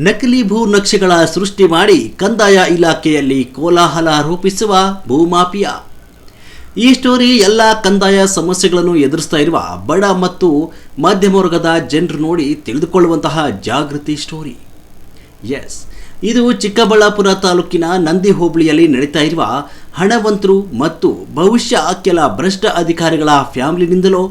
ನಕಲಿ ಭೂ ನಕ್ಷೆಗಳ ಸೃಷ್ಟಿ ಮಾಡಿ ಕಂದಾಯ ಇಲಾಖೆಯಲ್ಲಿ ಕೋಲಾಹಲ ರೂಪಿಸುವ ಭೂಮಾಫಿಯಾ. ಈ ಸ್ಟೋರಿ ಎಲ್ಲ ಕಂದಾಯ ಸಮಸ್ಯೆಗಳನ್ನು ಎದುರಿಸ್ತಾ ಇರುವ ಬಡ ಮತ್ತು ಮಧ್ಯಮ ವರ್ಗದ ಜನರು ನೋಡಿ ತಿಳಿದುಕೊಳ್ಳುವಂತಹ ಜಾಗೃತಿ ಸ್ಟೋರಿ. ಎಸ್, ಇದು ಚಿಕ್ಕಬಳ್ಳಾಪುರ ತಾಲೂಕಿನ ನಂದಿ ಹೋಬಳಿಯಲ್ಲಿ ನಡೀತಾ ಇರುವ ಹಣವಂತರು ಮತ್ತು ಬಹುಶಃ ಕೆಲ ಭ್ರಷ್ಟ ಅಧಿಕಾರಿಗಳ ಫ್ಯಾಮಿಲಿನಿಂದಲೋ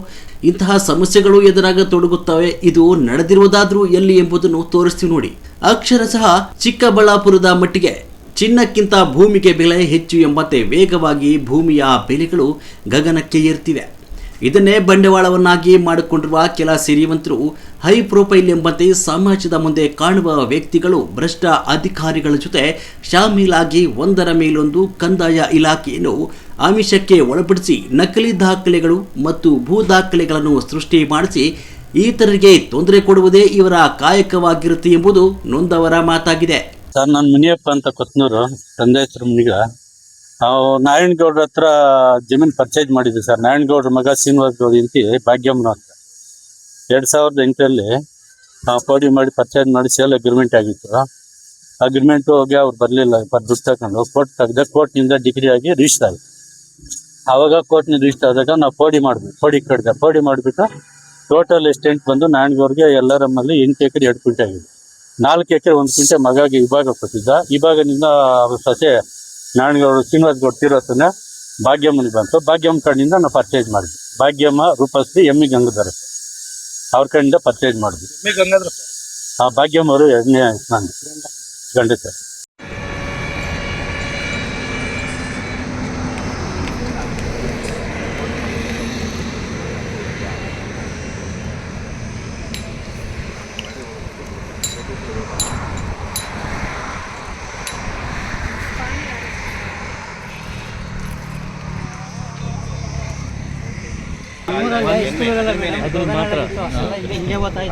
ಇಂತಹ ಸಮಸ್ಯೆಗಳು ಎದುರಾಗತೊಡಗುತ್ತವೆ. ಇದು ನಡೆದಿರುವುದಾದ್ರೂ ಎಲ್ಲಿ ಎಂಬುದನ್ನು ತೋರಿಸ್ತೀವಿ ನೋಡಿ. ಅಕ್ಷರಶಃ ಚಿಕ್ಕಬಳ್ಳಾಪುರದ ಮಟ್ಟಿಗೆ ಚಿನ್ನಕ್ಕಿಂತ ಭೂಮಿಗೆ ಬೆಲೆ ಹೆಚ್ಚು ಎಂಬಂತೆ ವೇಗವಾಗಿ ಭೂಮಿಯ ಬೆಲೆಗಳು ಗಗನಕ್ಕೆ ಏರ್ತಿವೆ. ಇದನ್ನೇ ಬಂಡವಾಳವನ್ನಾಗಿ ಮಾಡಿಕೊಂಡಿರುವ ಕೆಲ ಸಿರಿವಂತರು, ಹೈ ಪ್ರೊಫೈಲ್ ಎಂಬಂತೆ ಸಮಾಜದ ಮುಂದೆ ಕಾಣುವ ವ್ಯಕ್ತಿಗಳು ಭ್ರಷ್ಟ ಅಧಿಕಾರಿಗಳ ಜೊತೆ ಶಾಮೀಲಾಗಿ ಒಂದರ ಮೇಲೊಂದು ಕಂದಾಯ ಇಲಾಖೆಯನ್ನು ಆಮಿಷಕ್ಕೆ ಒಳಪಡಿಸಿ ನಕಲಿ ದಾಖಲೆಗಳು ಮತ್ತು ಭೂ ದಾಖಲೆಗಳನ್ನು ಸೃಷ್ಟಿ ಮಾಡಿಸಿ ಇತರರಿಗೆ ತೊಂದರೆ ಕೊಡುವುದೇ ಇವರ ಕಾಯಕವಾಗಿರುತ್ತೆ ಎಂಬುದು ನೊಂದವರ ಮಾತಾಗಿದೆ. ಸರ್, ನಾನು ಮುನಿಯಪ್ಪ ಅಂತ ಕೊತ್ನೂರು, ತಂದೆ ಹೆಸರು ಮುನಿಗ. ನಾವು ನಾರಾಯಣಗೌಡ್ರ ಹತ್ರ ಜಮೀನು ಪರ್ಚೇಸ್ ಮಾಡಿದ್ವಿ ಸರ್. ನಾರಾಯಣಗೌಡ್ರ ಮಗ ಶ್ರೀನಿವಾಸ ಗೌಡ ಅಂತ ಭಾಗ್ಯಮ್ಮನ ಹತ್ರ 2008ರಲ್ಲಿ ಪೋಡಿ ಮಾಡಿ ಪರ್ಚೇಸ್ ಮಾಡಿ ಸೇಲ್ ಅಗ್ರಿಮೆಂಟ್ ಆಗಿತ್ತು. ಅಗ್ರಿಮೆಂಟ್ ಹೋಗಿ ಅವ್ರು ಬರಲಿಲ್ಲ, ದುಡ್ಡು ತಗೊಂಡು ಕೋರ್ಟ್ ತೆಗೆದ, ಕೋರ್ಟ್ನಿಂದ ಡಿಗ್ರಿ ಆಗಿ ರಿಜಿಸ್ಟರ್ ಆಯಿತು. ಆವಾಗ ಕೋರ್ಟ್ನಿಂದ ರಿಜಿಸ್ಟರ್ ಆದಾಗ ನಾವು ಪೋಡಿ ಮಾಡಿದ್ವಿ, ಪೋಡಿ ಮಾಡಿಬಿಟ್ಟು ಟೋಟಲ್ ಎಸ್ಟೆಂಟ್ ಬಂದು ನಾರಾಯಣಗೌಡ್ರಿಗೆ ಎಲ್ಲರಮ್ಮಲ್ಲಿ 8 ಎಕರೆ 2 ಕ್ವಿಂಟೆ ಆಗಿದೆ. 4 ಎಕರೆ 1 ಕ್ವಿಂಟೆ ಮಗಾಗಿ ವಿಭಾಗ ಕೊಟ್ಟಿದ್ದ. ವಿಭಾಗದಿಂದ ಅವ್ರ ಸೊಸೆ ನಾರಾಯಣಗೌಡರು ಶ್ರೀನಿವಾಸ ಗೌಡ ತೀರೋತನ ಭಾಗ್ಯಮ್ಮನಿಗೆ ಬಂತು. ಭಾಗ್ಯಮ್ಮ ಕಡೆಯಿಂದ ನಾವು ಪರ್ಚೇಸ್ ಮಾಡಿದ್ವಿ. ಭಾಗ್ಯಮ್ಮ, ರೂಪಶ್ರೀ, ಎಮ್ಮಿ ಗಂಗಾಧರ ಅವ್ರ ಕಡೆಯಿಂದ ಪರ್ಚೇಸ್ ಮಾಡಿದ್ವಿ. ಭಾಗ್ಯಮ್ಮ ಅವರು 2ನೇ ಗಂಡ ಸರ್.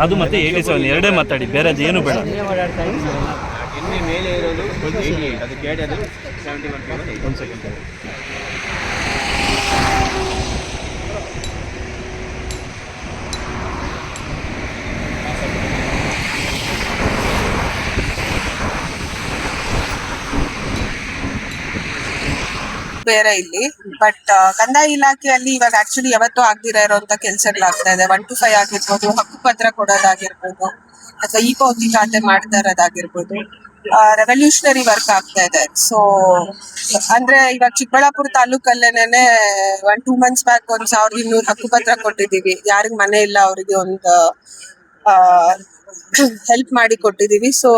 ಅದು ಮತ್ತೆ 87 ಎರಡೇ ಮಾತಾಡಿ, ಬೇರೆ ಏನು ಬೇಡ. ಮೇಲೆ ಇರೋದು ಬೇರೆ ಇಲ್ಲಿ. ಬಟ್ ಕಂದಾಯ ಇಲಾಖೆಯಲ್ಲಿ ಇವಾಗ ಆಕ್ಚುಲಿ ಯಾವತ್ತೂ ಆಗದಿರ ಇರೋಂತ ಕೆಲಸಗಳಾಗ್ತಾ ಇದೆ. 1 to 5 ಆಗಿರ್ಬೋದು, ಹಕ್ಕುಪತ್ರ ಕೊಡೋದಾಗಿರ್ಬೋದು, ಅಥವಾ ಈ ಪೌತಿ ಖಾತೆ ಮಾಡ್ತಾ ಇರೋದಾಗಿರ್ಬೋದು, ರೆವಲ್ಯೂಷನರಿ ವರ್ಕ್ ಆಗ್ತಾ ಇದೆ. ಸೊ ಅಂದ್ರೆ ಇವಾಗ ಚಿಕ್ಕಬಳ್ಳಾಪುರ ತಾಲೂಕಲ್ಲೇನೆ 1-2 months ಬ್ಯಾಕ್ 1200 ಹಕ್ಕುಪತ್ರ ಕೊಟ್ಟಿದೀವಿ. ಯಾರಿಗ್ ಮನೆ ಇಲ್ಲ ಅವ್ರಿಗೆ ಒಂದು ಹೆಲ್ಪ್ ಮಾಡಿ ಕೊಟ್ಟಿದೀವಿ. ಸೊ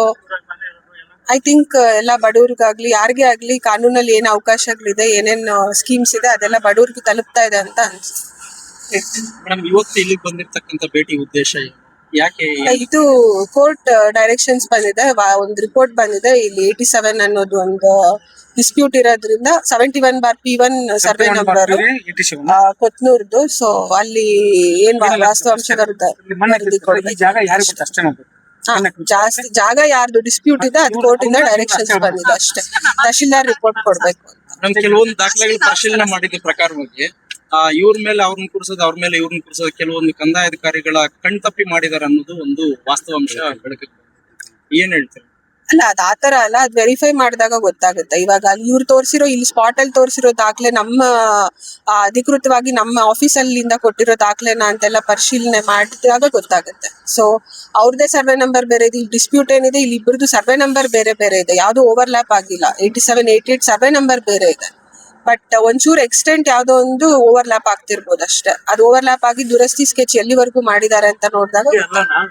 ಐ ಥಿಂಕ್ ಎಲ್ಲ ಬಡವ್ರಿಗಾಗ್ಲಿ ಯಾರಿಗೇ ಆಗ್ಲಿ ಕಾನೂನಲ್ಲಿ ಏನ್ ಅವಕಾಶಗಳಿದೆ, ಏನೇನು ಸ್ಕೀಮ್ಸ್ ಇದೆ, ಅದೆಲ್ಲ ಬಡವ್ರಿಗೆ ತಲುಪ್ತಾ ಇದೆ ಅಂತ ಅನ್ಸುತ್ತೆ. ಇವತ್ತು ಇಲ್ಲಿಗೆ ಬಂದಿರತಕ್ಕಂತ ಭೇಟಿ ಉದ್ದೇಶ ಯಾಕೆ? ಇದು ಕೋರ್ಟ್ ಡೈರೆಕ್ಷನ್ಸ್ ಬಂದಿದೆ, ಒಂದು ರಿಪೋರ್ಟ್ ಬಂದಿದೆ. ಇಲ್ಲಿ 87 ಅನ್ನೋದು ಒಂದು ಡಿಸ್ಪ್ಯೂಟ್ ಇರೋದ್ರಿಂದ 71/P1 ಸರ್ವೆ ನಂಬರ್ ಕೊತ್ನೂರ್ದು. ಸೊ ಅಲ್ಲಿ ಏನ್ ವಾಸ್ತವಾಂಶಗಳು ಜಾಸ್ತಿ ಜಾಗ ಯಾರ್ದು ಡಿಸ್ಪ್ಯೂಟ್ ಇದೆ ಅದು ಕೋರ್ಟ್ ಇಂದ ಡೈರೆಕ್ಷನ್ಸ್ ಬಂದಿದೆ ಅಷ್ಟೇ. ತಹಶೀಲ್ದಾರ್ ರಿಪೋರ್ಟ್ ಕೊಡ್ಬೇಕು ಅಂತ. ಕೆಲವೊಂದು ದಾಖಲೆಗಳು ಪರಿಶೀಲನೆ ಮಾಡಿದ ಪ್ರಕಾರವಾಗಿ ಇವ್ರ ಮೇಲೆ ಅವ್ರನ್ನ ಕೂರಿಸೋದು, ಅವ್ರ ಮೇಲೆ ಇವ್ರನ್ನ ಕೂರಿಸೋದು, ಕೆಲವೊಂದು ಕಂದಾಯ ಅಧಿಕಾರಿಗಳ ಕಣ್ತಪ್ಪಿ ಮಾಡಿದಾರೆ ಅನ್ನೋದು ಒಂದು ವಾಸ್ತವಾಂಶ ಬೆಳಕಿಗೆ. ಏನ್ ಹೇಳ್ತಾರೆ? ಅಲ್ಲ, ಅದ್ ಆತರ ಅಲ್ಲ, ಅದ್ ವೆರಿಫೈ ಮಾಡಿದಾಗ ಗೊತ್ತಾಗುತ್ತೆ. ಇವಾಗ ಇವ್ರು ತೋರಿಸಿರೋ, ಇಲ್ಲಿ ಸ್ಪಾಟ್ ಅಲ್ಲಿ ತೋರಿಸಿರೋ ದಾಖಲೆ ನಮ್ಮ ಅಧಿಕೃತವಾಗಿ ನಮ್ಮ ಆಫೀಸ್ ಅಲ್ಲಿಂದ ಕೊಟ್ಟಿರೋ ದಾಖಲೆನ ಅಂತೆಲ್ಲ ಪರಿಶೀಲನೆ ಮಾಡಿದಾಗ ಗೊತ್ತಾಗುತ್ತೆ. ಸೊ ಅವ್ರದೇ ಸರ್ವೆ ನಂಬರ್ ಬೇರೆ ಇದೆ, ಇಲ್ಲಿ ಡಿಸ್ಪ್ಯೂಟ್ ಏನಿದೆ ಇಲ್ಲಿ ಇಬ್ಬರದು ಸರ್ವೆ ನಂಬರ್ ಬೇರೆ ಬೇರೆ ಇದೆ, ಯಾವ್ದು ಓವರ್ಲ್ಯಾಪ್ ಆಗಿಲ್ಲ. 87, 88 ಸರ್ವೆ ನಂಬರ್ ಬೇರೆ ಇದೆ. ಬಟ್ ಒಂಚೂರು ಎಕ್ಸ್ಟೆಂಟ್ ಯಾವ್ದೋ ಒಂದು ಓವರ್ಲ್ಯಾಪ್ ಆಗ್ತಿರ್ಬೋದು ಅಷ್ಟೇ. ಅದು ಓವರ್ಲ್ಯಾಪ್ ಆಗಿ ದುರಸ್ತಿ ಸ್ಕೆಚ್ ಎಲ್ಲಿವರೆಗೂ ಮಾಡಿದ್ದಾರೆ ಅಂತ ನೋಡಿದಾಗ